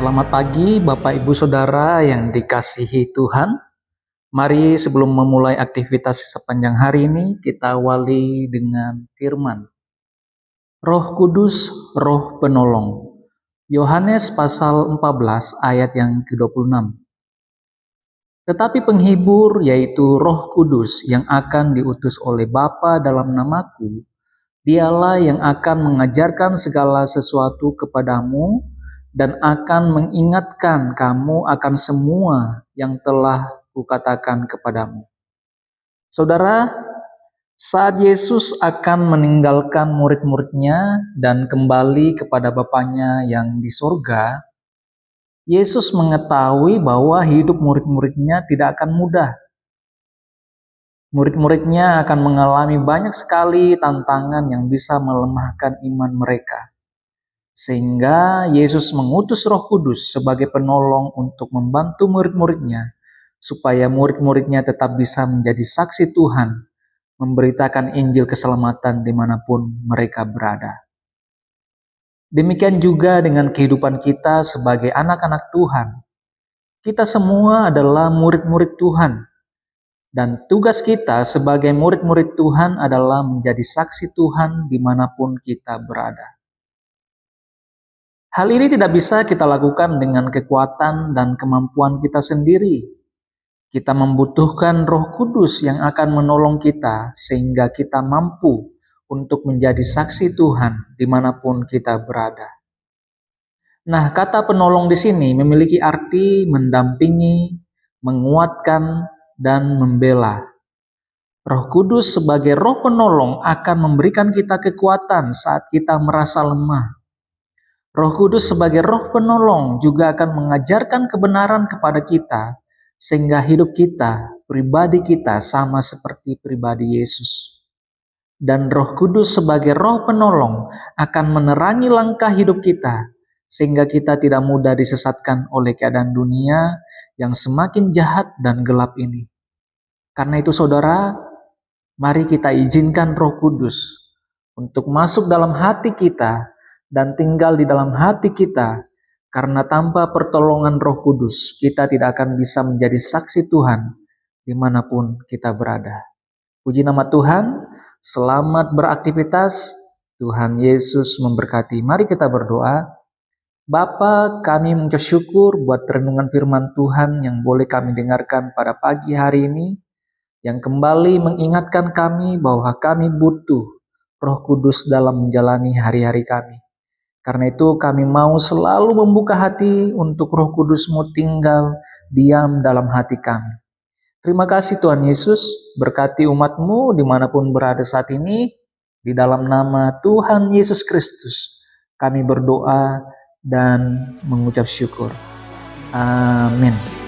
Selamat pagi Bapak Ibu Saudara yang dikasihi Tuhan. Mari sebelum memulai aktivitas sepanjang hari ini kita awali dengan firman. Roh Kudus, Roh Penolong. Yohanes pasal 14 ayat yang ke-26. Tetapi penghibur yaitu Roh Kudus yang akan diutus oleh Bapa dalam namaku, Dialah yang akan mengajarkan segala sesuatu kepadamu dan akan mengingatkan kamu akan semua yang telah kukatakan kepadamu. Saudara, saat Yesus akan meninggalkan murid-muridnya dan kembali kepada Bapanya yang di sorga, Yesus mengetahui bahwa hidup murid-muridnya tidak akan mudah. Murid-muridnya akan mengalami banyak sekali tantangan yang bisa melemahkan iman mereka. Sehingga Yesus mengutus Roh Kudus sebagai penolong untuk membantu murid-muridnya, supaya murid-muridnya tetap bisa menjadi saksi Tuhan, memberitakan Injil keselamatan dimanapun mereka berada. Demikian juga dengan kehidupan kita sebagai anak-anak Tuhan. Kita semua adalah murid-murid Tuhan. Dan tugas kita sebagai murid-murid Tuhan adalah menjadi saksi Tuhan dimanapun kita berada. Hal ini tidak bisa kita lakukan dengan kekuatan dan kemampuan kita sendiri. Kita membutuhkan Roh Kudus yang akan menolong kita sehingga kita mampu untuk menjadi saksi Tuhan dimanapun kita berada. Nah, kata penolong di sini memiliki arti mendampingi, menguatkan, dan membela. Roh Kudus sebagai Roh penolong akan memberikan kita kekuatan saat kita merasa lemah. Roh Kudus sebagai Roh penolong juga akan mengajarkan kebenaran kepada kita, sehingga hidup kita, pribadi kita sama seperti pribadi Yesus. Dan Roh Kudus sebagai Roh penolong akan menerangi langkah hidup kita, sehingga kita tidak mudah disesatkan oleh keadaan dunia yang semakin jahat dan gelap ini. Karena itu saudara, mari kita izinkan Roh Kudus untuk masuk dalam hati kita dan tinggal di dalam hati kita, karena tanpa pertolongan Roh Kudus kita tidak akan bisa menjadi saksi Tuhan dimanapun kita berada. Puji nama Tuhan, selamat beraktivitas, Tuhan Yesus memberkati. Mari kita berdoa. Bapa, kami mengucap syukur buat renungan firman Tuhan yang boleh kami dengarkan pada pagi hari ini, yang kembali mengingatkan kami bahwa kami butuh Roh Kudus dalam menjalani hari-hari kami. Karena itu kami mau selalu membuka hati untuk Roh Kudus-Mu tinggal diam dalam hati kami. Terima kasih Tuhan Yesus, berkati umat-Mu dimanapun berada saat ini. Di dalam nama Tuhan Yesus Kristus kami berdoa dan mengucap syukur. Amin.